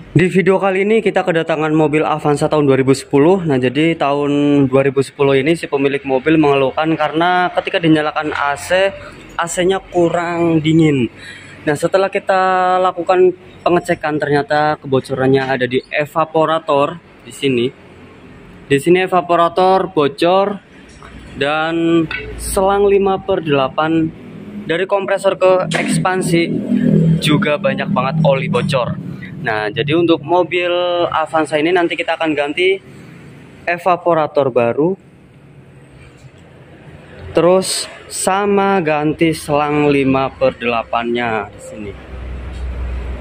Di video kali ini kita kedatangan mobil Avanza tahun 2010. Nah, jadi tahun 2010 ini si pemilik mobil mengeluhkan karena ketika dinyalakan AC, AC-nya kurang dingin. Nah, setelah kita lakukan pengecekan ternyata kebocorannya ada di evaporator di sini. Di sini evaporator bocor dan selang 5/8 dari kompresor ke ekspansi juga banyak banget oli bocor. Nah, jadi untuk mobil Avanza ini nanti kita akan ganti evaporator baru, terus sama ganti selang 5/8-nya di sini.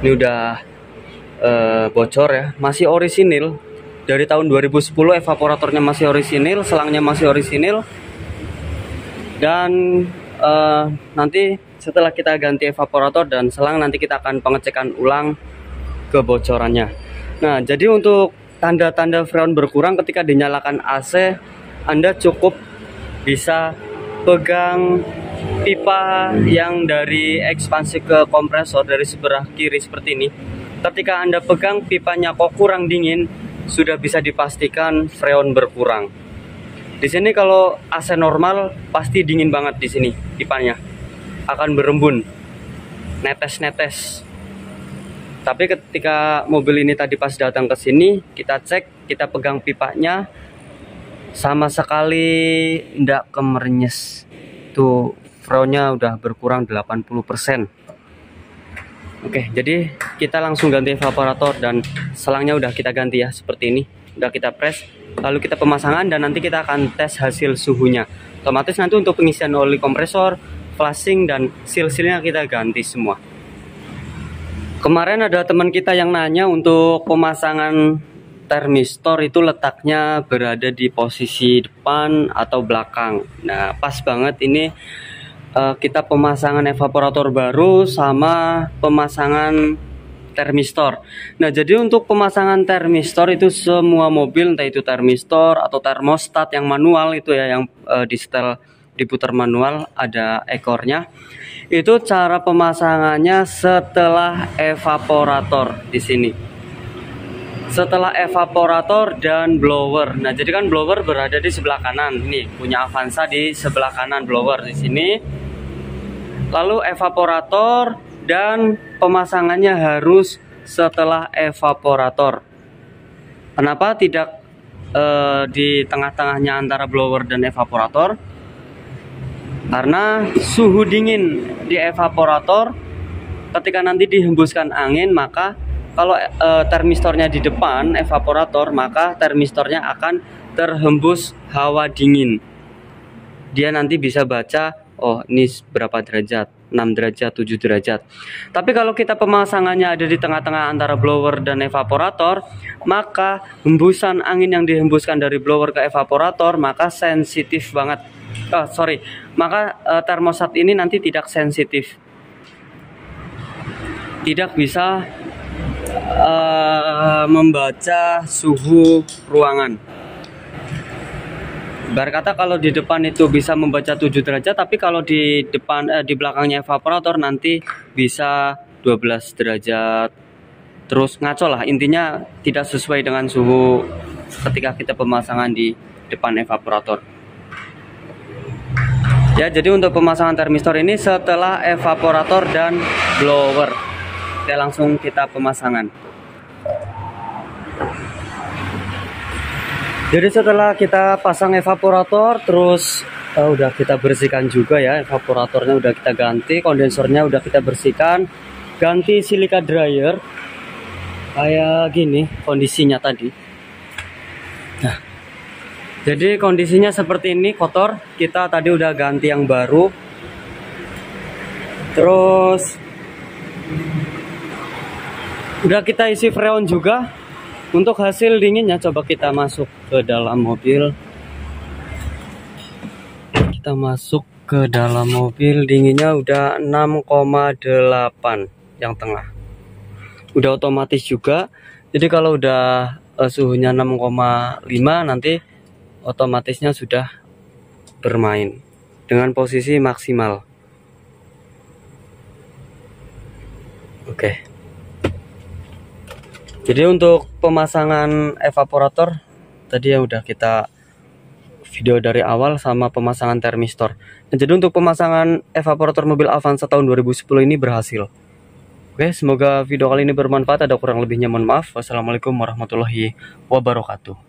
Ini udah bocor ya, masih orisinil. Dari tahun 2010 evaporatornya masih orisinil, selangnya masih orisinil. Dan nanti setelah kita ganti evaporator dan selang, nanti kita akan pengecekan ulang kebocorannya. Nah, jadi untuk tanda-tanda freon berkurang ketika dinyalakan AC, Anda cukup bisa pegang pipa yang dari ekspansi ke kompresor dari sebelah kiri seperti ini. Ketika Anda pegang pipanya kok kurang dingin, sudah bisa dipastikan freon berkurang. Di sini kalau AC normal pasti dingin banget di sini pipanya. Akan berembun, netes-netes. Tapi ketika mobil ini tadi pas datang ke sini, kita cek, kita pegang pipanya, sama sekali tidak kemerenyes. Tuh, freonnya udah berkurang 80%. Oke, jadi kita langsung ganti evaporator dan selangnya udah kita ganti ya, seperti ini. Udah kita press, lalu kita pemasangan dan nanti kita akan tes hasil suhunya. Otomatis nanti untuk pengisian oli kompresor, flashing dan seal-sealnya kita ganti semua. Kemarin ada teman kita yang nanya untuk pemasangan termistor itu letaknya berada di posisi depan atau belakang. Nah, pas banget ini kita pemasangan evaporator baru sama pemasangan termistor. Nah, jadi untuk pemasangan termistor itu semua mobil, entah itu termistor atau termostat yang manual itu ya, yang di setel diputar manual, ada ekornya. Itu cara pemasangannya setelah evaporator di sini. Setelah evaporator dan blower. Nah, jadi kan blower berada di sebelah kanan. Nih, punya Avanza di sebelah kanan blower di sini. Lalu evaporator dan pemasangannya harus setelah evaporator. Kenapa tidak di tengah-tengahnya antara blower dan evaporator? Karena suhu dingin di evaporator ketika nanti dihembuskan angin, maka kalau termistornya di depan evaporator, maka termistornya akan terhembus hawa dingin. Dia nanti bisa baca, oh ini berapa derajat, 6 derajat, 7 derajat. Tapi kalau kita pemasangannya ada di tengah-tengah antara blower dan evaporator, maka hembusan angin yang dihembuskan dari blower ke evaporator maka sensitif banget. Maka termostat ini nanti tidak sensitif, tidak bisa membaca suhu ruangan. Berkata kalau di depan itu bisa membaca 7 derajat, tapi kalau di depan di belakangnya evaporator nanti bisa 12 derajat. Terus ngaco lah, intinya tidak sesuai dengan suhu ketika kita pemasangan di depan evaporator. Ya, jadi untuk pemasangan termistor ini setelah evaporator dan blower. Ya, langsung kita pemasangan. Jadi setelah kita pasang evaporator, terus udah kita bersihkan juga ya, evaporatornya udah kita ganti, kondensornya udah kita bersihkan, ganti silika dryer kayak gini kondisinya tadi. Nah, jadi kondisinya seperti ini, kotor. Kita tadi udah ganti yang baru. Terus udah kita isi freon juga. Untuk hasil dinginnya coba kita masuk ke dalam mobil. Kita masuk ke dalam mobil, dinginnya udah 6,8 yang tengah. Udah otomatis juga. Jadi kalau udah suhunya 6,5 nanti otomatisnya sudah bermain dengan posisi maksimal. Oke. Jadi untuk pemasangan evaporator tadi yang udah kita video dari awal sama pemasangan termistor. Nah, jadi untuk pemasangan evaporator mobil Avanza tahun 2010 ini berhasil. Oke, semoga video kali ini bermanfaat. Ada kurang lebihnya mohon maaf. Wassalamualaikum warahmatullahi wabarakatuh.